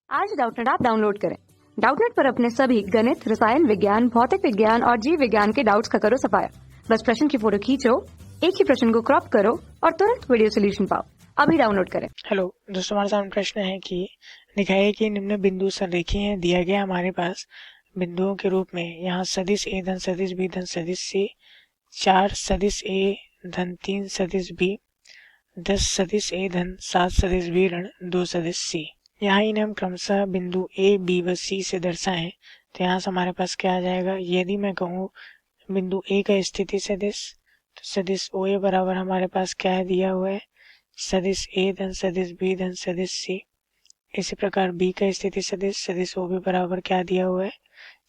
आज Doubtnut app download करें। Doubtnut पर अपने सभी गणित, रसायन विज्ञान, भौतिक विज्ञान और जीव विज्ञान के डाउट्स का करो सफाया। बस प्रश्न की फोटो खींचो, एक ही प्रश्न को क्रॉप करो और तुरंत वीडियो सोल्यूशन पाओ। अभी डाउनलोड करें। हेलो दोस्तों, हमारे सामने प्रश्न है कि दिखाइए कि निम्न बिंदु संरेखीय हैं। दिया गया हमारे पास बिंदुओं के रूप में यहाँ सदिश ए धन सदिश बी धन सदिश सी, 4 सदिश ए धन 3 सदिश बी, 10 सदिश ए धन 7 सदिश बी ऋण 2 सदिश सी। यहाँ इन्हें हम क्रमशः बिंदु ए बी व सी से दर्शाएं तो यहाँ से हमारे पास क्या आ जाएगा। यदि मैं कहूँ बिंदु ए का स्थिति सदिश, तो सदिश ओ ए बराबर हमारे पास क्या है, दिया हुआ है सदिश ए धन सदिश बी धन सदिश सी। इसी प्रकार बी का स्थिति सदिश, सदिश ओ बी बराबर क्या दिया हुआ है,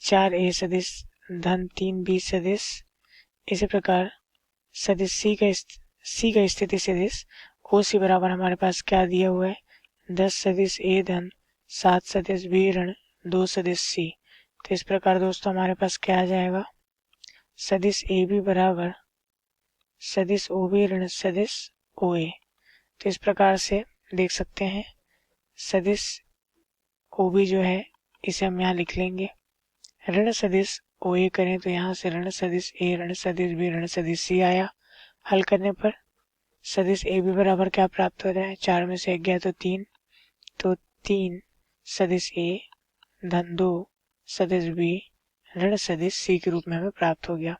4 ए सदिश धन 3 बी सदिश। इसी प्रकार सदिश सी का स्थिति सदिश ओ सी बराबर हमारे पास क्या दिया हुआ है, 10 सदिश ए धन 7 सदिश बी ऋण 2 सदिश सी। तो इस प्रकार दोस्तों हमारे पास क्या आ जाएगा, सदिश ए बी बराबर सदिश ओ बी ऋण सदिश ओ ए। तो इस प्रकार से देख सकते हैं सदिश ओ बी जो है इसे हम यहाँ लिख लेंगे। ऋण सदिश ओ ए करें तो यहाँ से ऋण सदिश ए ऋण सदिश बी ऋण सदिश सी आया। हल करने पर सदिश ए बी बराबर क्या प्राप्त हो रहा है, 4 में से 1 गया तो 3, तो 3 सदिश ए धन 2 सदिश बी ऋण सदिश सी के रूप में हमें प्राप्त हो गया।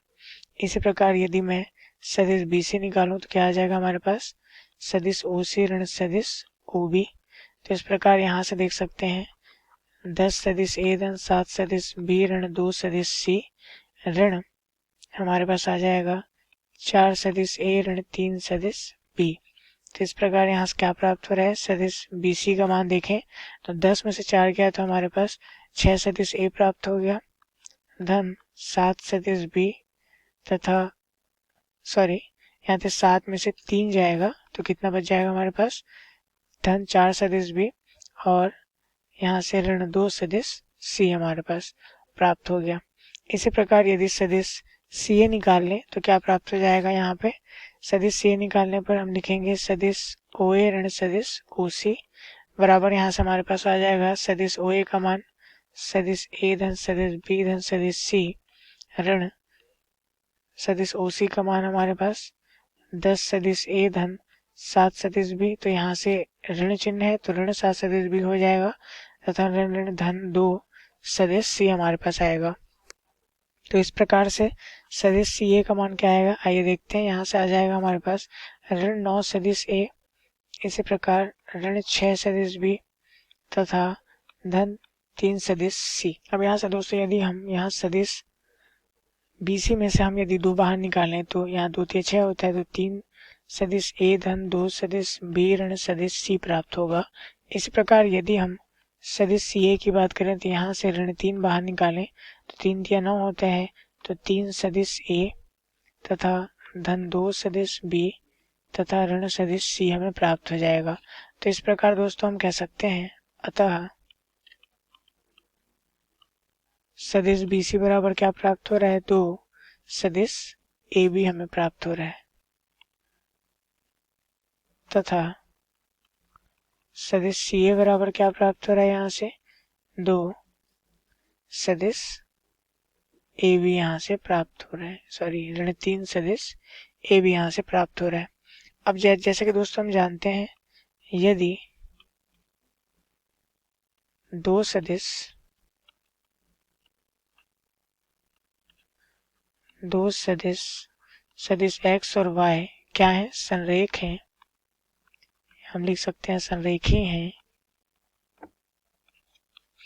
इसी प्रकार यदि मैं सदिश बी से निकालूं तो क्या आ जाएगा हमारे पास, सदिश ओ सी ऋण सदिश ओ बी। तो इस प्रकार यहाँ से देख सकते हैं 10 सदिश ए धन 7 सदिश बी ऋण 2 सदिश सी ऋण हमारे पास आ जाएगा 4 सदिश ए ऋण 3 सदिश बी। तो इस प्रकार यहाँ से क्या प्राप्त हो रहा है, सदिश बी सी का मान देखें तो 10 में से 4 गया तो हमारे पास 6 सदिश ए प्राप्त हो गया धन 7 सदिश बी तथा यहाँ पे 7 में से 3 जाएगा तो कितना बच जाएगा हमारे पास, धन 4 सदिश बी और यहाँ से ऋण 2 सदिश सी हमारे पास प्राप्त हो गया। इसी प्रकार यदि सदिश सी ए निकाल लें तो क्या प्राप्त हो जाएगा, यहाँ पे सदिश सी ए निकालने पर हम लिखेंगे सदिश ओ ए ऋण सदिश ओ सी बराबर यहाँ से हमारे पास आ जाएगा सदिश ओ ए का मान सदिश ए धन सदिश बी धन सदिश सी ऋण सदिश ओ सी का मान हमारे पास 10 सदिश ए धन 7 सदिश बी। तो यहाँ से ऋण चिन्ह है तो ऋण 7 सदिश बी हो जाएगा तथा ऋण ऋण धन 2 सदिश सी हमारे पास आएगा। तो इस प्रकार से सदिश सी ए का मान क्या आएगा, आइए देखते हैं। यहाँ से आ जाएगा हमारे पास ऋण 9 सदिश ए, इसी प्रकार ऋण 6 सदिश बी तथा धन 3 सदिश सी। अब यहाँ से दोस्तों यदि हम यहाँ सदिश बीसी में से हम यदि 2 बाहर निकालें तो यहाँ 2 3 6 होता है, तो 3 सदिश ए धन 2 सदिश बी ऋण सदिश सी प्राप्त होगा। इसी प्रकार यदि हम सदिश सी ए की बात करें तो यहाँ से ऋण 3 बाहर निकालें तो 3 3 9 होता है, तो 3 सदिश ए तथा धन 2 सदिश बी तथा ऋण सदिश सी हमें प्राप्त हो जाएगा। तो इस प्रकार दोस्तों हम कह सकते हैं अतः सदिश बी सी बराबर क्या प्राप्त हो रहा है, तो सदिश ए बी हमें प्राप्त हो रहा है तथा सदिश सी ए बराबर क्या प्राप्त हो रहा है, यहाँ से 2 सदिश ए बी यहाँ से प्राप्त हो रहा है, ऋण 3 सदिश ए बी यहाँ से प्राप्त हो रहा है। अब जैसे कि दोस्तों हम जानते हैं यदि 2 सदिश एक्स और वाई क्या है, संरेख हैं, हम लिख सकते हैं संरेखीय हैं,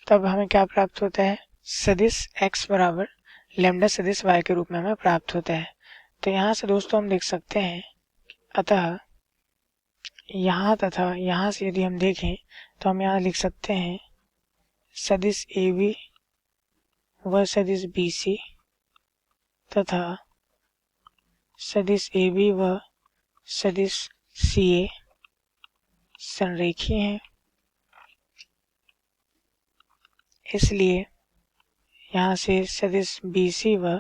तब हमें क्या प्राप्त होता है, सदिश एक्स बराबर लैम्डा सदिश वाई के रूप में हमें प्राप्त होता है। तो यहाँ से दोस्तों हम देख सकते हैं अतः यहाँ तथा यहाँ से यदि हम देखें तो हम यहाँ लिख सकते हैं सदिश ए बी व सदिश बी सी तथा सदिश ए बी व सदिश सी ए संरेखीय हैं, इसलिए यहाँ से सदिश बी सी व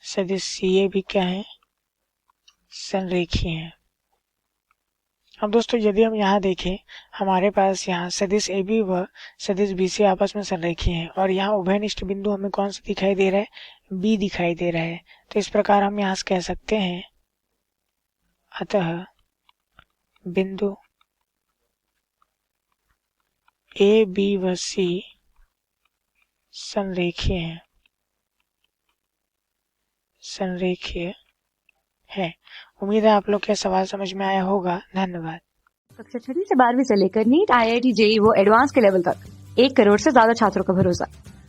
सदिश सी ए भी क्या है, संरेखीय हैं। अब दोस्तों यदि हम यहाँ देखें, हमारे पास यहाँ सदिश ए बी व सदिश बी सी आपस में संरेखीय हैं और यहाँ उभयनिष्ठ बिंदु हमें कौन सा दिखाई दे रहा है, बी दिखाई दे रहा है। तो इस प्रकार हम यहाँ से कह सकते हैं, अतः बिंदु ए बी व सी संरेखीय हैं, संरेखीय है। उम्मीद है आप लोग के सवाल समझ में आया होगा। धन्यवाद। कक्षा 6वीं से 12वीं से लेकर नीट, IIT, JEE वो एडवांस के लेवल तक 1 करोड़ से ज्यादा छात्रों का भरोसा।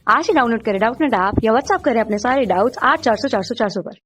आज ही डाउनलोड करें डाउटनेट ऐप या व्हाट्सएप करें अपने सारे डाउट्स 8400 400 400 पर।